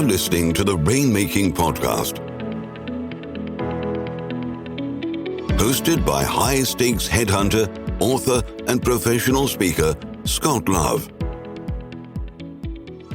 You're listening to the Rainmaking Podcast, hosted by high-stakes headhunter, author, and professional speaker, Scott Love.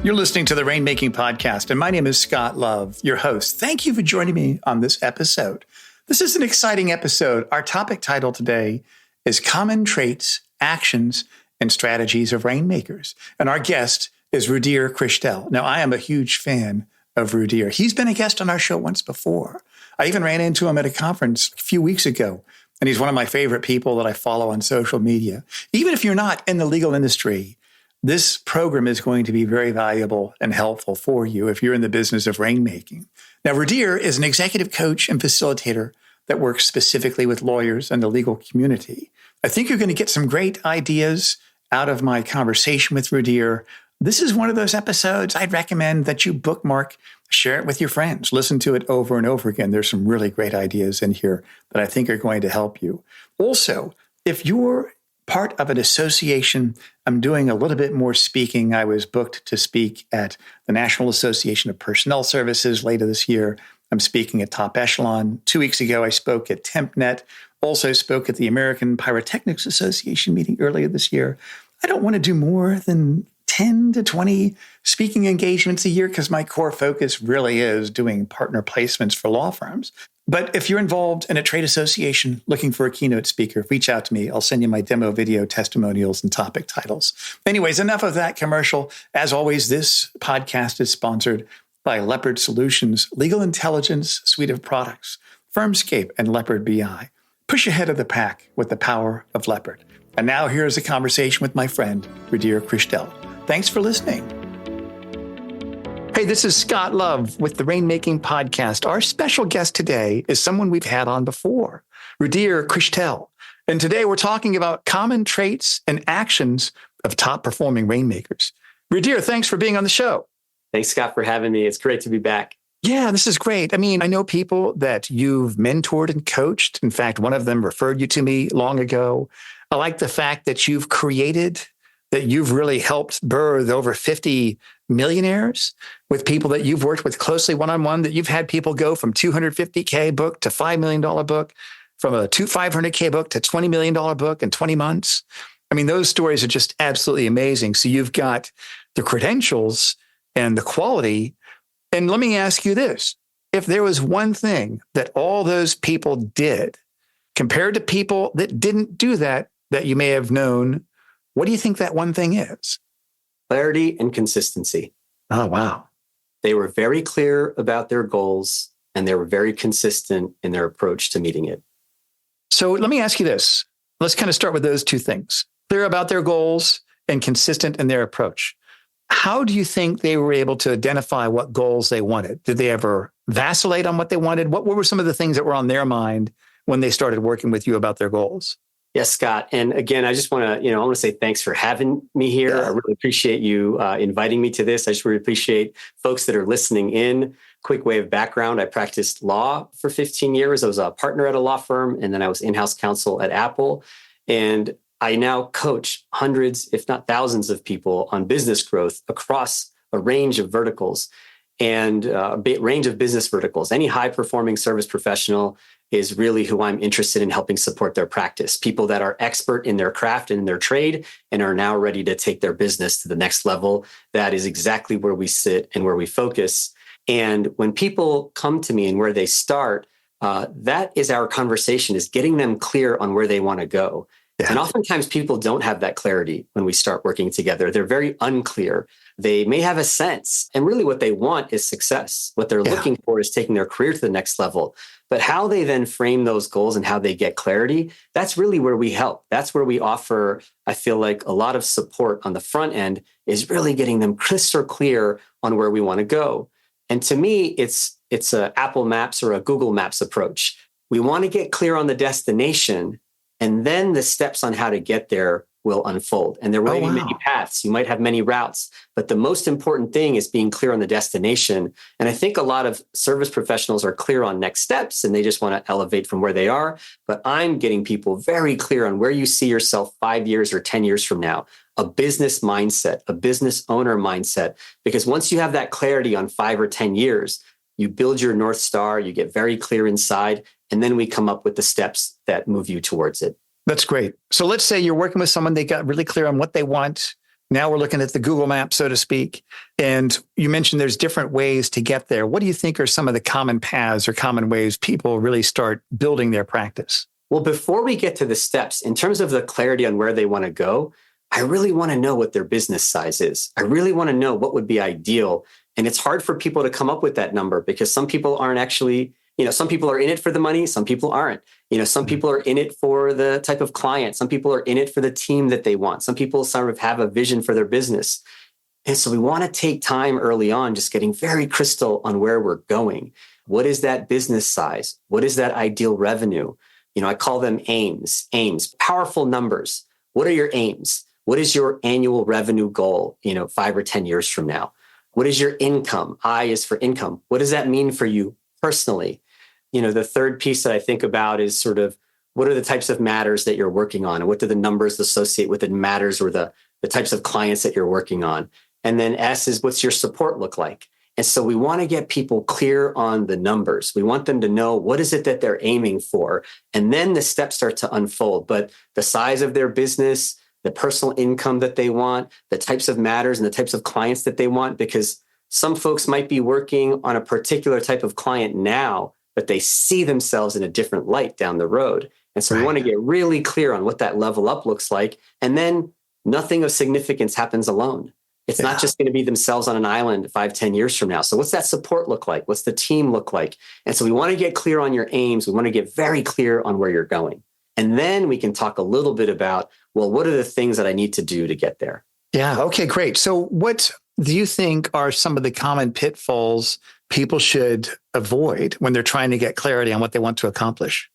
You're listening to the Rainmaking Podcast, and my name is Scott Love, your host. Thank you for joining me on this episode. This is an exciting episode. Our topic title today is Common Traits, Actions, and Strategies of Rainmakers. And our guest is Rudhir Krishtel. Now, I am a huge fan of Rudhir. He's been a guest on our show once before. I even ran into him at a conference a few weeks ago, and he's one of my favorite people that I follow on social media. Even if you're not in the legal industry, this program is going to be very valuable and helpful for you if you're in the business of rainmaking. Now, Rudhir is an executive coach and facilitator that works specifically with lawyers and the legal community. I think you're going to get some great ideas out of my conversation with Rudhir. This is one of those episodes I'd recommend that you bookmark, share it with your friends, listen to it over and over again. There's some really great ideas in here that I think are going to help you. Also, if you're part of an association, I'm doing a little bit more speaking. I was booked to speak at the National Association of Personnel Services later this year. I'm speaking at Top Echelon. 2 weeks ago, I spoke at TempNet, also spoke at the American Pyrotechnics Association meeting earlier this year. I don't want to do more than 10 to 20 speaking engagements a year because my core focus really is doing partner placements for law firms. But if you're involved in a trade association looking for a keynote speaker, reach out to me. I'll send you my demo video, testimonials, and topic titles. Anyways, enough of that commercial. As always, this podcast is sponsored by Leopard Solutions, legal intelligence suite of products, Firmscape, and Leopard BI. Push ahead of the pack with the power of Leopard. And now here's a conversation with my friend, Rudhir Krishtel. Thanks for listening. Hey, this is Scott Love with the Rainmaking Podcast. Our special guest today is someone we've had on before, Rudhir Krishtel. And today we're talking about common traits and actions of top-performing rainmakers. Rudhir, thanks for being on the show. Thanks, Scott, for having me. It's great to be back. Yeah, this is great. I mean, I know people that you've mentored and coached. In fact, one of them referred you to me long ago. I like the fact that you've really helped birth over 50 millionaires with people that you've worked with closely one-on-one, that you've had people go from $250K book to $5 million book, from a $500K book to $20 million book in 20 months. I mean, those stories are just absolutely amazing. So you've got the credentials and the quality. And let me ask you this. If there was one thing that all those people did compared to people that didn't do that you may have known, what do you think that one thing is? Clarity and consistency. Oh, wow. They were very clear about their goals, and they were very consistent in their approach to meeting it. So let me ask you this. Let's kind of start with those two things. Clear about their goals and consistent in their approach. How do you think they were able to identify what goals they wanted? Did they ever vacillate on what they wanted? What were some of the things that were on their mind when they started working with you about their goals? Yes, Scott. And again, I just want to, say thanks for having me here. I really appreciate you inviting me to this. I just really appreciate folks that are listening in. Quick way of background. I practiced law for 15 years. I was a partner at a law firm, and then I was in-house counsel at Apple. And I now coach hundreds, if not thousands of people on business growth across a range of verticals and a range of business verticals. Any high-performing service professional is really who I'm interested in helping support their practice. People that are expert in their craft and in their trade and are now ready to take their business to the next level. That is exactly where we sit and where we focus. And when people come to me and where they start, that is our conversation, is getting them clear on where they want to go. Yeah. And oftentimes people don't have that clarity when we start working together. They're very unclear. They may have a sense, and really what they want is success. What they're looking for is taking their career to the next level. But how they then frame those goals and how they get clarity, that's really where we help. That's where we offer, I feel like, a lot of support on the front end, is really getting them crystal clear on where we want to go. And to me, it's a Apple Maps or a Google Maps approach. We want to get clear on the destination, and then the steps on how to get there will unfold. And there will be many paths. You might have many routes, but the most important thing is being clear on the destination. And I think a lot of service professionals are clear on next steps and they just want to elevate from where they are. But I'm getting people very clear on where you see yourself 5 years or 10 years from now. a business mindset, a business owner mindset. Because once you have that clarity on 5 or 10 years, you build your North Star, you get very clear inside, and then we come up with the steps that move you towards it. That's great. So let's say you're working with someone, they got really clear on what they want. Now we're looking at the Google map, so to speak. And you mentioned there's different ways to get there. What do you think are some of the common paths or common ways people really start building their practice? Well, before we get to the steps, in terms of the clarity on where they want to go, I really want to know what their business size is. I really want to know what would be ideal. And it's hard for people to come up with that number because some people aren't actually, some people are in it for the money, some people aren't. Some people are in it for the type of client. Some people are in it for the team that they want. Some people sort of have a vision for their business. And so we want to take time early on, just getting very crystal on where we're going. What is that business size? What is that ideal revenue? I call them aims, powerful numbers. What are your aims? What is your annual revenue goal, 5 or 10 years from now? What is your income? I is for income. What does that mean for you personally? The third piece that I think about is sort of what are the types of matters that you're working on? And what do the numbers associate with the matters or the types of clients that you're working on? And then S is what's your support look like? And so we want to get people clear on the numbers. We want them to know what is it that they're aiming for. And then the steps start to unfold. But the size of their business, the personal income that they want, the types of matters and the types of clients that they want, because some folks might be working on a particular type of client now, but they see themselves in a different light down the road. And so we want to get really clear on what that level up looks like. And then nothing of significance happens alone. It's not just going to be themselves on an island 5, 10 years from now. So what's that support look like? What's the team look like? And so we want to get clear on your aims. We want to get very clear on where you're going. And then we can talk a little bit about, well, what are the things that I need to do to get there? Yeah. Okay, great. So what do you think are some of the common pitfalls people should avoid when they're trying to get clarity on what they want to accomplish?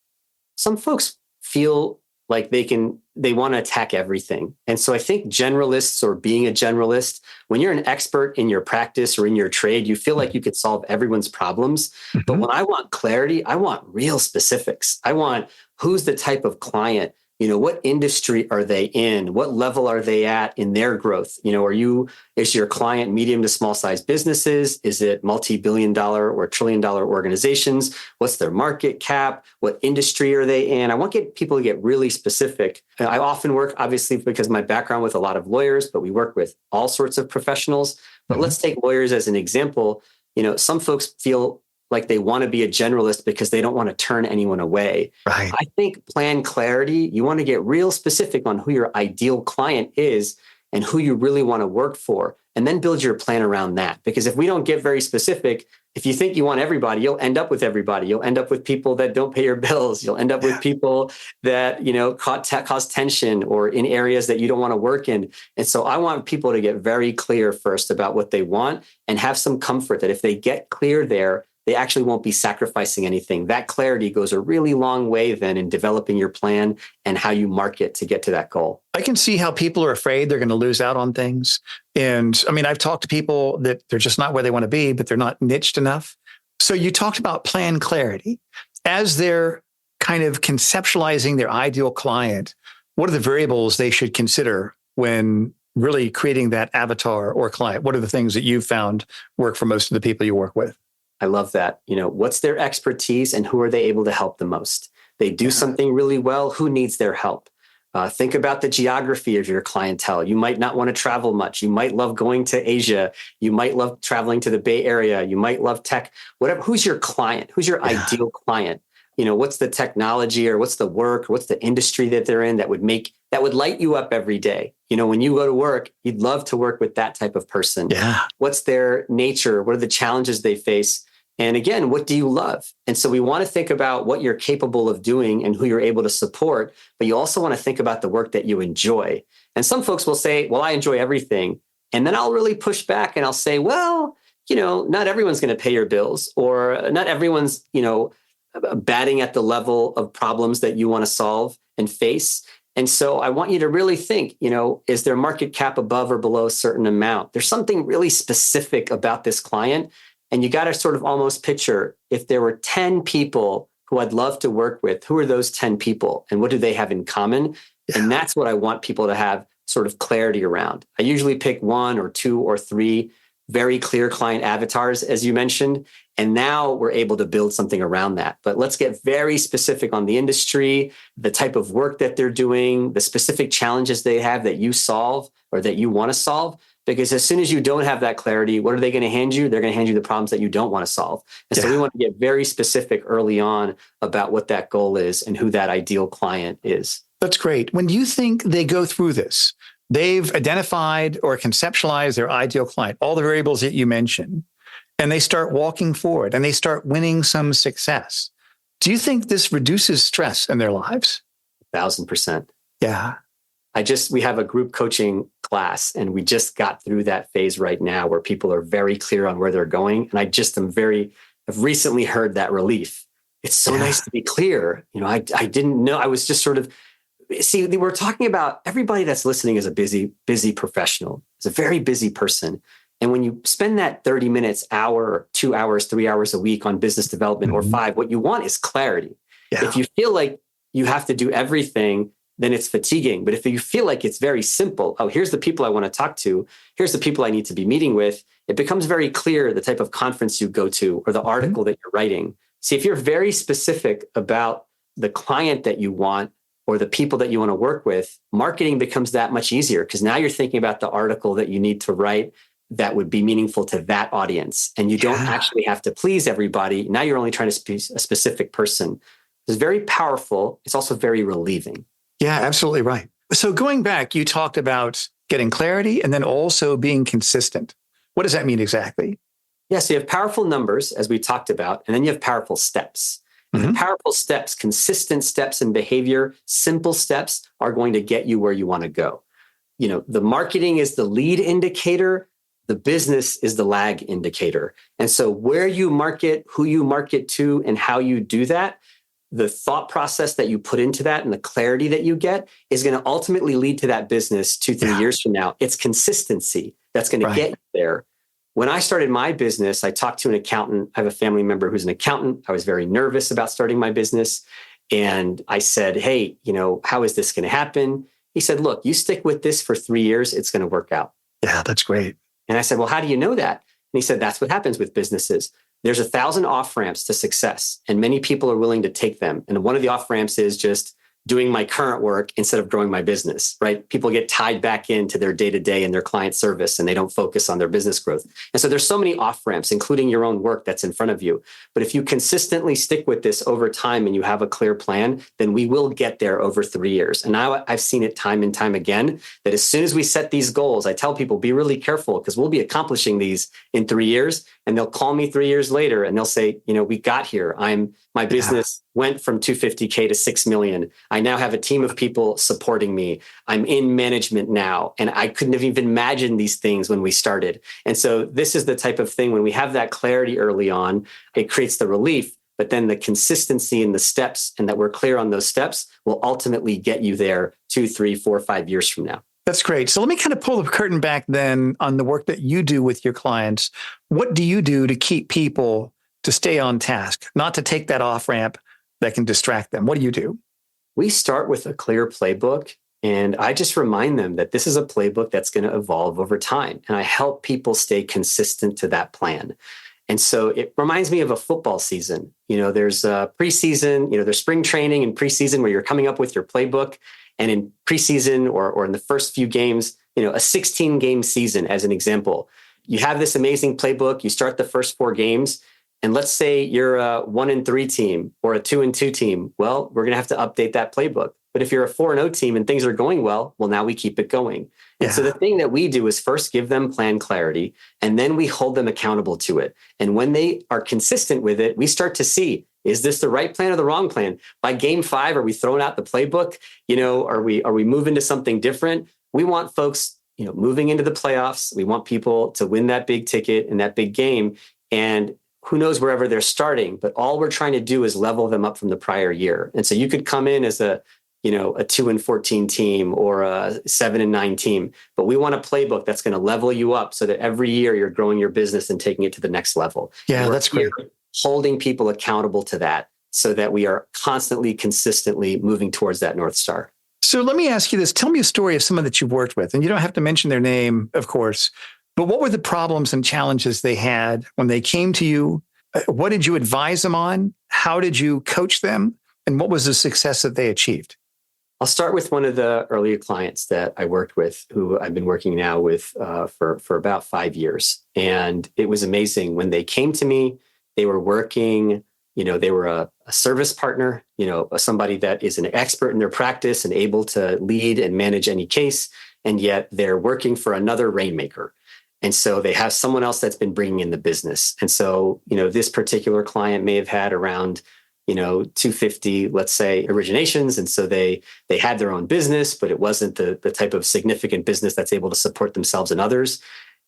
Some folks feel like they want to attack everything. And so I think generalists or being a generalist, when you're an expert in your practice or in your trade, you feel like you could solve everyone's problems. Mm-hmm. But when I want clarity, I want real specifics. I want who's the type of client, what industry are they in? What level are they at in their growth? Is your client medium to small size businesses? Is it multi-billion-dollar or trillion-dollar organizations? What's their market cap? What industry are they in? I want people to get really specific. I often work, obviously, because of my background with a lot of lawyers, but we work with all sorts of professionals. But let's take lawyers as an example. Some folks feel like they want to be a generalist because they don't want to turn anyone away. Right. I think plan clarity, you want to get real specific on who your ideal client is and who you really want to work for, and then build your plan around that. Because if we don't get very specific, if you think you want everybody, you'll end up with everybody. You'll end up with people that don't pay your bills. You'll end up with people that, cause tension or in areas that you don't want to work in. And so I want people to get very clear first about what they want and have some comfort that if they get clear there, they actually won't be sacrificing anything. That clarity goes a really long way then in developing your plan and how you market to get to that goal. I can see how people are afraid they're going to lose out on things. And I mean, I've talked to people that they're just not where they want to be, but they're not niched enough. So you talked about plan clarity. As they're kind of conceptualizing their ideal client, what are the variables they should consider when really creating that avatar or client? What are the things that you've found work for most of the people you work with? I love that. What's their expertise and who are they able to help the most? They do something really well. Who needs their help? Think about the geography of your clientele. You might not want to travel much. You might love going to Asia. You might love traveling to the Bay Area. You might love tech, whatever. Who's your client? Who's your ideal client? What's the technology or what's the work or what's the industry that they're in that would light you up every day? When you go to work, you'd love to work with that type of person. Yeah. What's their nature? What are the challenges they face? And again, what do you love? And so we want to think about what you're capable of doing and who you're able to support, but you also want to think about the work that you enjoy. And some folks will say, well, I enjoy everything. And then I'll really push back and I'll say, well, not everyone's going to pay your bills, or not everyone's, batting at the level of problems that you want to solve and face. And so I want you to really think, is their market cap above or below a certain amount? There's something really specific about this client. And you got to sort of almost picture, if there were 10 people who I'd love to work with, who are those 10 people and what do they have in common? Yeah. And that's what I want people to have sort of clarity around. I usually pick 1 or 2 or 3 very clear client avatars, as you mentioned. And now we're able to build something around that. But let's get very specific on the industry, the type of work that they're doing, the specific challenges they have that you solve or that you want to solve. Because as soon as you don't have that clarity, what are they going to hand you? They're going to hand you the problems that you don't want to solve. And so we want to get very specific early on about what that goal is and who that ideal client is. That's great. When you think they go through this, they've identified or conceptualized their ideal client, all the variables that you mentioned, and they start walking forward and they start winning some success. Do you think this reduces stress in their lives? 1,000%. Yeah. We have a group coaching class, and we just got through that phase right now where people are very clear on where they're going. And I've recently heard that relief. It's so nice to be clear. I didn't know. I was just sort of, see, we're talking about everybody that's listening is a busy professional. It's a very busy person. And when you spend that 30 minutes, hour, 2 hours, 3 hours a week on business development or 5, what you want is clarity. Yeah. If you feel like you have to do everything, then it's fatiguing. But if you feel like it's very simple, here's the people I want to talk to, here's the people I need to be meeting with, it becomes very clear the type of conference you go to or the article that you're writing. See, if you're very specific about the client that you want or the people that you want to work with, marketing becomes that much easier because now you're thinking about the article that you need to write that would be meaningful to that audience. And you don't actually have to please everybody. Now you're only trying to please a specific person. It's very powerful. It's also very relieving. Yeah, absolutely right. So going back, you talked about getting clarity and then also being consistent. What does that mean exactly? Yeah, so you have powerful numbers, as we talked about, and then you have powerful steps. And the powerful steps, consistent steps in behavior, simple steps are going to get you where you want to go. The marketing is the lead indicator. The business is the lag indicator. And so where you market, who you market to, and how you do that, the thought process that you put into that and the clarity that you get is going to ultimately lead to that business 2-3 years from now. It's consistency that's going to get you there. When I started my business, I talked to an accountant. I have a family member who's an accountant. I was very nervous about starting my business. And I said, hey, how is this going to happen? He said, look, you stick with this for 3 years, it's going to work out. Yeah, that's great. And I said, well, how do you know that? And he said, that's what happens with businesses. There's 1,000 off-ramps to success, and many people are willing to take them. And one of the off-ramps is just doing my current work instead of growing my business, right? People get tied back into their day-to-day and their client service, and they don't focus on their business growth. And so there's so many off-ramps, including your own work that's in front of you. But if you consistently stick with this over time and you have a clear plan, then we will get there over 3 years. And now I've seen it time and time again, that as soon as we set these goals, I tell people, be really careful because we'll be accomplishing these in 3 years. And they'll call me 3 years later and they'll say, we got here. My business went from 250K to 6 million. I now have a team of people supporting me. I'm in management now. And I couldn't have even imagined these things when we started. And so this is the type of thing when we have that clarity early on, it creates the relief, but then the consistency in the steps and that we're clear on those steps will ultimately get you there 2, 3, 4, 5 years from now. That's great. So let me kind of pull the curtain back then on the work that you do with your clients. What do you do to keep people to stay on task, not to take that off ramp that can distract them? What do you do? We start with a clear playbook, and I just remind them that this is a playbook that's going to evolve over time. And I help people stay consistent to that plan. And so it reminds me of a football season. There's preseason, there's spring training and preseason where you're coming up with your playbook. And in preseason or in the first few games, a 16-game season, as an example, you have this amazing playbook. You start the first 4 games. And let's say you're a 1-3 team or a 2-2 team. Well, we're going to have to update that playbook. But if you're a 4-0 team and things are going well, now we keep it going. And so the thing that we do is first give them plan clarity, and then we hold them accountable to it. And when they are consistent with it, we start to see, is this the right plan or the wrong plan? By game 5, are we throwing out the playbook? Are we moving to something different? We want folks, moving into the playoffs. We want people to win that big ticket and that big game. And who knows wherever they're starting, but all we're trying to do is level them up from the prior year. And so you could come in as a 2-14 team or a 7-9 team, but we want a playbook that's going to level you up so that every year you're growing your business and taking it to the next level. Yeah, that's great. Holding people accountable to that so that we are constantly, consistently moving towards that North Star. So let me ask you this. Tell me a story of someone that you've worked with, and you don't have to mention their name, of course, but what were the problems and challenges they had when they came to you? What did you advise them on? How did you coach them? And what was the success that they achieved? I'll start with one of the earlier clients that I worked with, who I've been working now with for about 5 years. And it was amazing. When they came to me, they were working, they were a service partner, somebody that is an expert in their practice and able to lead and manage any case. And yet they're working for another Rainmaker. And so they have someone else that's been bringing in the business. And so, this particular client may have had around 250, let's say, originations. And so they had their own business, but it wasn't the type of significant business that's able to support themselves and others.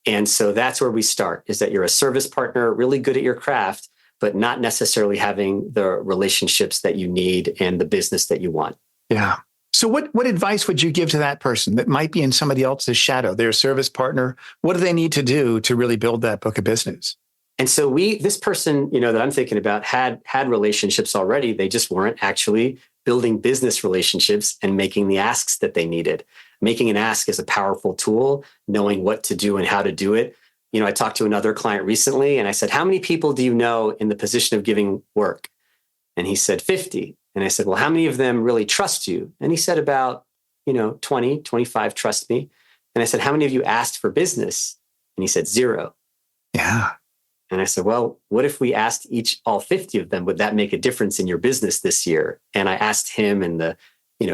And so that's where we start, is that you're a service partner, really good at your craft, but not necessarily having the relationships that you need and the business that you want. Yeah. So what advice would you give to that person that might be in somebody else's shadow? They're a service partner. What do they need to do to really build that book of business? And so this person, that I'm thinking about had relationships already. They just weren't actually building business relationships and making the asks that they needed. Making an ask is a powerful tool, knowing what to do and how to do it. I talked to another client recently and I said, how many people do you know in the position of giving work? And he said 50. And I said, well, how many of them really trust you? And he said about, 20, 25 trust me. And I said, how many of you asked for business? And he said 0. Yeah. And I said, well, what if we asked all 50 of them? Would that make a difference in your business this year? And I asked him and the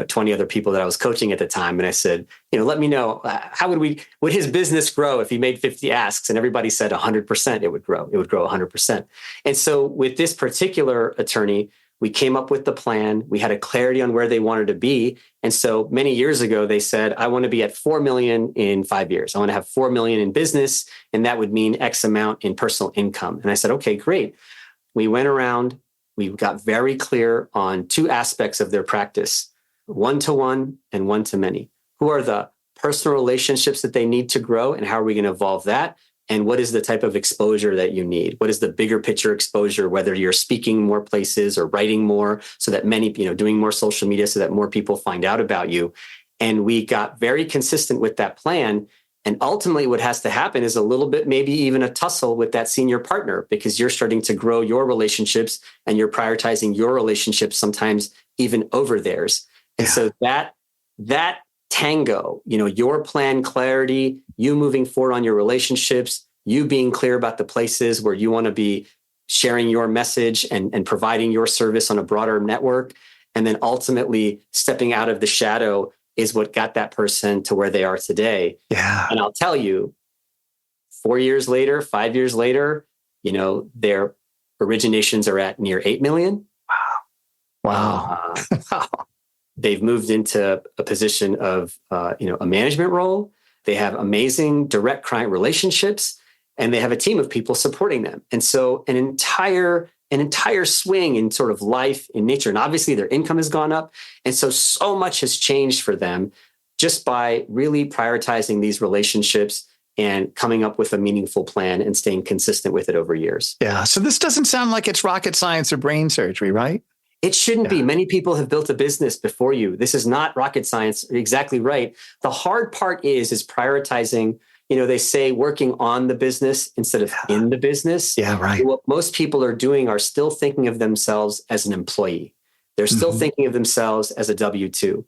20 other people that I was coaching at the time. And I said, let me know, how would his business grow if he made 50 asks? And everybody said 100% it would grow. It would grow 100%. And so with this particular attorney, we came up with the plan. We had a clarity on where they wanted to be. And so many years ago, they said, I want to be at 4 million in 5 years. I want to have 4 million in business. And that would mean X amount in personal income. And I said, okay, great. We went around, we got very clear on 2 aspects of their practice, one-to-one and one-to-many. Who are the personal relationships that they need to grow and how are we going to evolve that? And what is the type of exposure that you need? What is the bigger picture exposure, whether you're speaking more places or writing more so that many, doing more social media so that more people find out about you. And we got very consistent with that plan. And ultimately what has to happen is a little bit, maybe even a tussle with that senior partner, because you're starting to grow your relationships and you're prioritizing your relationships sometimes even over theirs. And so that tango, your plan clarity, you moving forward on your relationships, you being clear about the places where you want to be sharing your message and providing your service on a broader network. And then ultimately stepping out of the shadow is what got that person to where they are today. Yeah. And I'll tell you, 4 years later, 5 years later, their originations are at near 8 million. Wow. They've moved into a position of, a management role. They have amazing direct client relationships, and they have a team of people supporting them. And so an entire swing in sort of life in nature. And obviously their income has gone up. And so much has changed for them just by really prioritizing these relationships and coming up with a meaningful plan and staying consistent with it over years. Yeah. So this doesn't sound like it's rocket science or brain surgery, right? It shouldn't be. Many people have built a business before you. This is not rocket science. Exactly right. The hard part is prioritizing. They say working on the business instead of in the business. Yeah, right. What most people are doing are still thinking of themselves as an employee. They're still thinking of themselves as a W-2.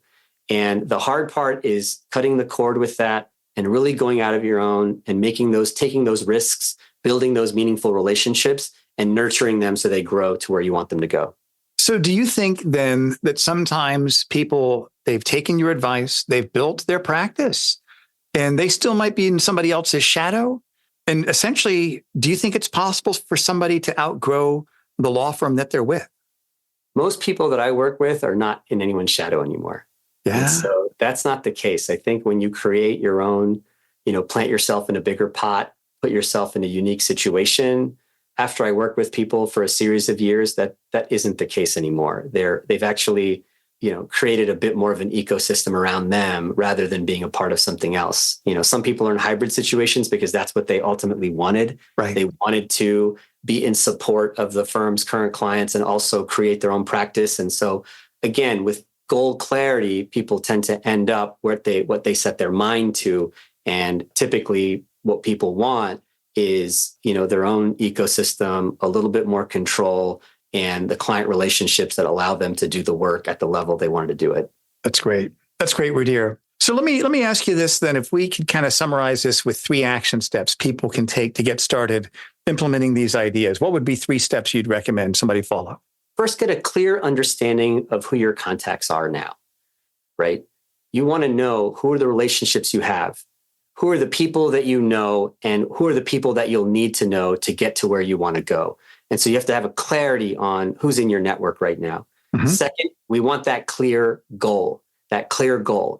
And the hard part is cutting the cord with that and really going out of your own and taking those risks, building those meaningful relationships and nurturing them so they grow to where you want them to go. So do you think then that sometimes people, they've taken your advice, they've built their practice, and they still might be in somebody else's shadow? And essentially, do you think it's possible for somebody to outgrow the law firm that they're with? Most people that I work with are not in anyone's shadow anymore. Yeah. And so that's not the case. I think when you create your own, plant yourself in a bigger pot, put yourself in a unique situation, after I work with people for a series of years, that isn't the case anymore. They've actually, created a bit more of an ecosystem around them rather than being a part of something else. Some people are in hybrid situations because that's what they ultimately wanted. Right. They wanted to be in support of the firm's current clients and also create their own practice. And so again, with goal clarity, people tend to end up what they set their mind to. And typically what people want is, their own ecosystem, a little bit more control, and the client relationships that allow them to do the work at the level they wanted to do it. That's great. That's great, Rudhir. So let me ask you this then. If we could kind of summarize this with 3 action steps people can take to get started implementing these ideas, what would be 3 steps you'd recommend somebody follow? First, get a clear understanding of who your contacts are now, right? You want to know who are the relationships you have, who are the people that you know, and who are the people that you'll need to know to get to where you want to go. And so you have to have a clarity on who's in your network right now. Mm-hmm. Second, we want that clear goal.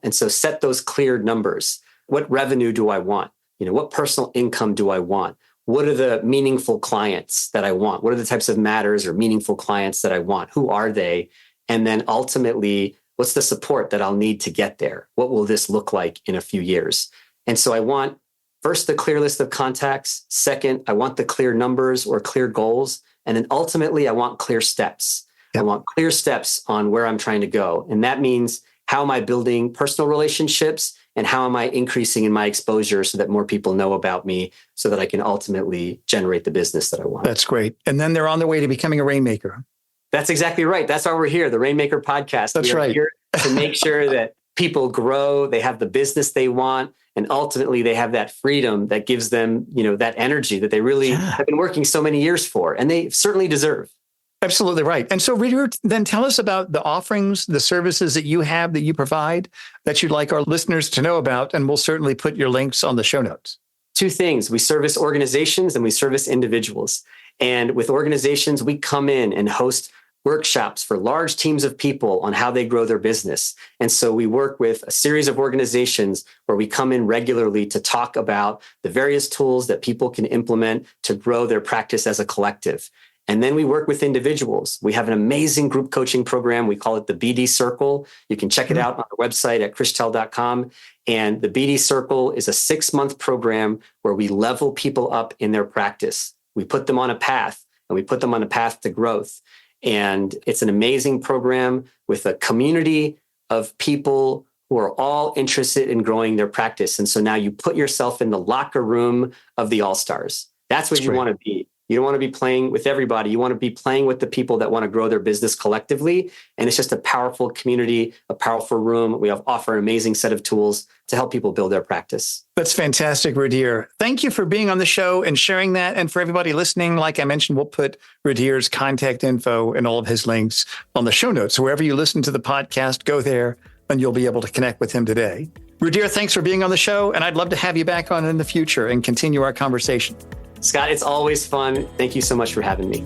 And so set those clear numbers. What revenue do I want? What personal income do I want? What are the meaningful clients that I want? What are the types of matters or meaningful clients that I want? Who are they? And then ultimately, what's the support that I'll need to get there? What will this look like in a few years? And so I want first the clear list of contacts. Second, I want the clear numbers or clear goals. And then ultimately, I want clear steps. Yep. I want clear steps on where I'm trying to go. And that means, how am I building personal relationships, and how am I increasing in my exposure so that more people know about me so that I can ultimately generate the business that I want? That's great. And then they're on their way to becoming a Rainmaker. That's exactly right. That's why we're here, the Rainmaker Podcast. That's right. Here to make sure that people grow, they have the business they want, and ultimately they have that freedom that gives them, that energy that they really have been working so many years for, and they certainly deserve. Absolutely right. And so, Rudhir, then tell us about the offerings, the services that you have, that you provide, that you'd like our listeners to know about, and we'll certainly put your links on the show notes. 2 things. We service organizations and we service individuals. And with organizations, we come in and host workshops for large teams of people on how they grow their business. And so we work with a series of organizations where we come in regularly to talk about the various tools that people can implement to grow their practice as a collective. And then we work with individuals. We have an amazing group coaching program. We call it the BD Circle. You can check it out on our website at krishtel.com. And the BD Circle is a 6-month program where we level people up in their practice. We put them on a path, and we put them on a path to growth. And it's an amazing program with a community of people who are all interested in growing their practice. And so now you put yourself in the locker room of the all-stars. That's what you want to be. You don't want to be playing with everybody. You want to be playing with the people that want to grow their business collectively. And it's just a powerful community, a powerful room. We offer an amazing set of tools to help people build their practice. That's fantastic, Rudhir. Thank you for being on the show and sharing that. And for everybody listening, like I mentioned, we'll put Rudhir's contact info and all of his links on the show notes. So wherever you listen to the podcast, go there and you'll be able to connect with him today. Rudhir, thanks for being on the show. And I'd love to have you back on in the future and continue our conversation. Scott, it's always fun. Thank you so much for having me.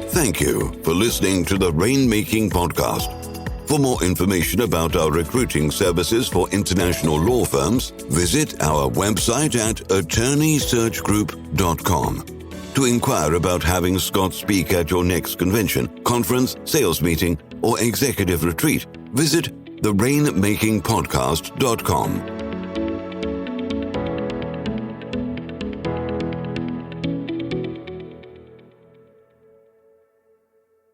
Thank you for listening to the Rainmaking Podcast. For more information about our recruiting services for international law firms, visit our website at attorneysearchgroup.com. To inquire about having Scott speak at your next convention, conference, sales meeting, or executive retreat, visit therainmakingpodcast.com.